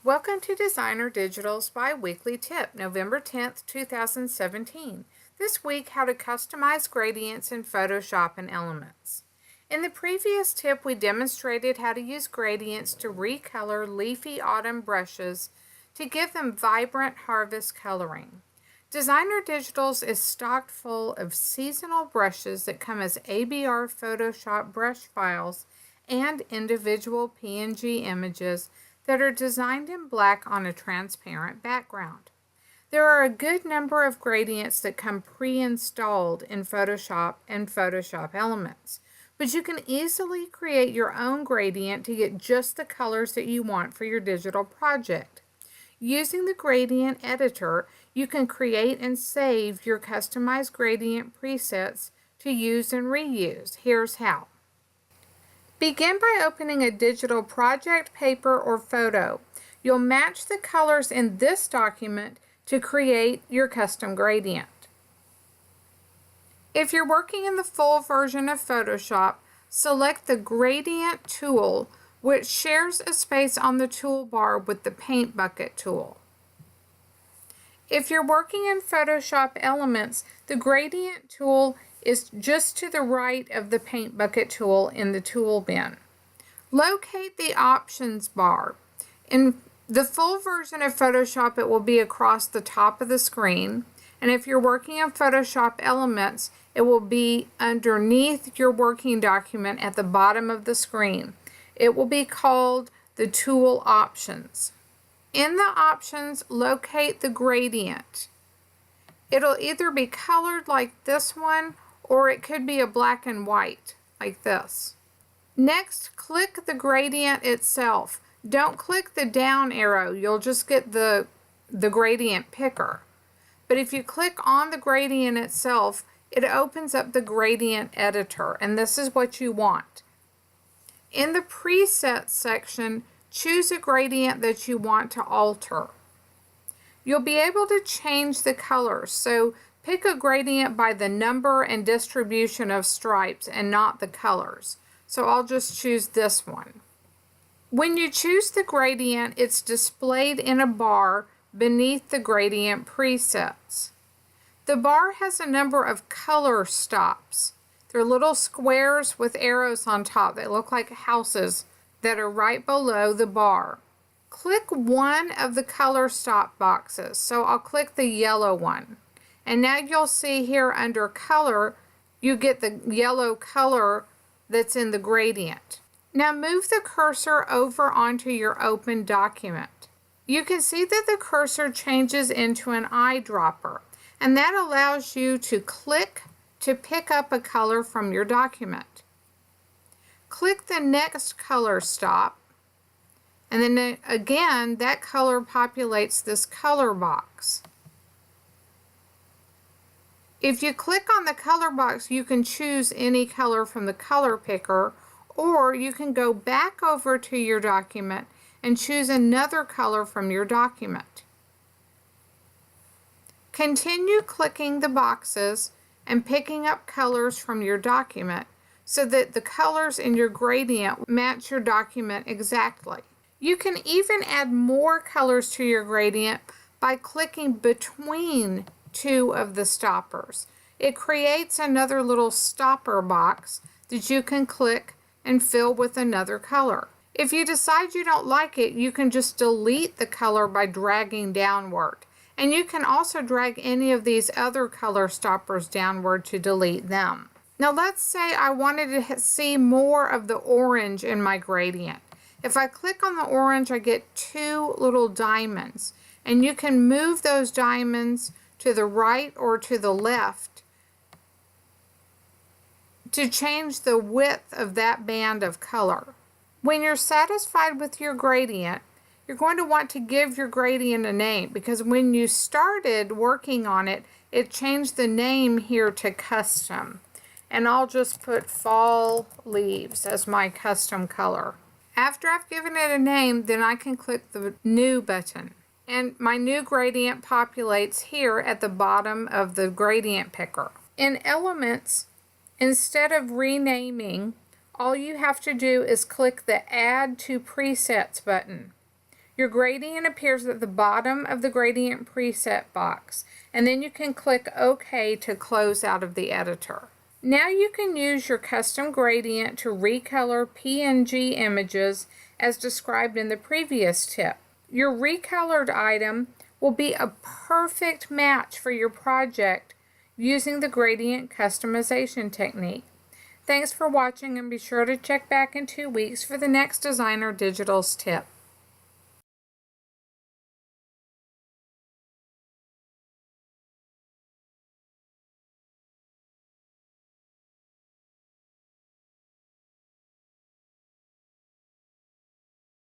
Welcome to DesignerDigitals bi-weekly tip, November 10th, 2017. This week, how to customize gradients in Photoshop and Elements. In the previous tip, we demonstrated how to use gradients to recolor leafy autumn brushes to give them vibrant harvest coloring. DesignerDigitals is stocked full of seasonal brushes that come as ABR Photoshop brush files and individual PNG images that are designed in black on a transparent background. There are a good number of gradients that come pre-installed in Photoshop and Photoshop Elements, but you can easily create your own gradient to get just the colors that you want for your digital project. Using the gradient editor, you can create and save your customized gradient presets to use and reuse. Here's how. Begin by opening a digital project, paper, or photo. You'll match the colors in this document to create your custom gradient. If you're working in the full version of Photoshop, select the Gradient tool, which shares a space on the toolbar with the Paint Bucket tool. If you're working in Photoshop Elements, the Gradient tool is just to the right of the Paint Bucket tool in the tool bin. Locate the Options bar. In the full version of Photoshop, it will be across the top of the screen, and if you're working in Photoshop Elements, it will be underneath your working document at the bottom of the screen. It will be called the Tool Options. In the Options, locate the gradient. It'll either be colored like this one, or it could be a black and white, like this. Next, click the gradient itself. Don't click the down arrow, you'll just get the gradient picker. But if you click on the gradient itself, it opens up the gradient editor, and this is what you want. In the presets section, choose a gradient that you want to alter. You'll be able to change the colors, so pick a gradient by the number and distribution of stripes and not the colors. So I'll just choose this one. When you choose the gradient, it's displayed in a bar beneath the gradient presets. The bar has a number of color stops. They're little squares with arrows on top that look like houses that are right below the bar. Click one of the color stop boxes. So I'll click the yellow one. And now you'll see here under color, you get the yellow color that's in the gradient. Now move the cursor over onto your open document. You can see that the cursor changes into an eyedropper, and that allows you to click to pick up a color from your document. Click the next color stop, and then again, that color populates this color box. If you click on the color box, you can choose any color from the color picker, or you can go back over to your document and choose another color from your document. Continue clicking the boxes and picking up colors from your document so that the colors in your gradient match your document exactly. You can even add more colors to your gradient by clicking between two of the stoppers. It creates another little stopper box that you can click and fill with another color. If you decide you don't like it, you can just delete the color by dragging downward. And you can also drag any of these other color stoppers downward to delete them. Now let's say I wanted to see more of the orange in my gradient. If I click on the orange, I get two little diamonds. And you can move those diamonds to the right or to the left to change the width of that band of color. When you're satisfied with your gradient, you're going to want to give your gradient a name, because when you started working on it, it changed the name here to custom. And I'll just put fall leaves as my custom color. After I've given it a name, then I can click the new button. And my new gradient populates here at the bottom of the gradient picker. In Elements, instead of renaming, all you have to do is click the Add to Presets button. Your gradient appears at the bottom of the gradient preset box, and then you can click OK to close out of the editor. Now you can use your custom gradient to recolor PNG images as described in the previous tip. Your recolored item will be a perfect match for your project using the gradient customization technique. Thanks for watching, and be sure to check back in 2 weeks for the next DesignerDigitals tip.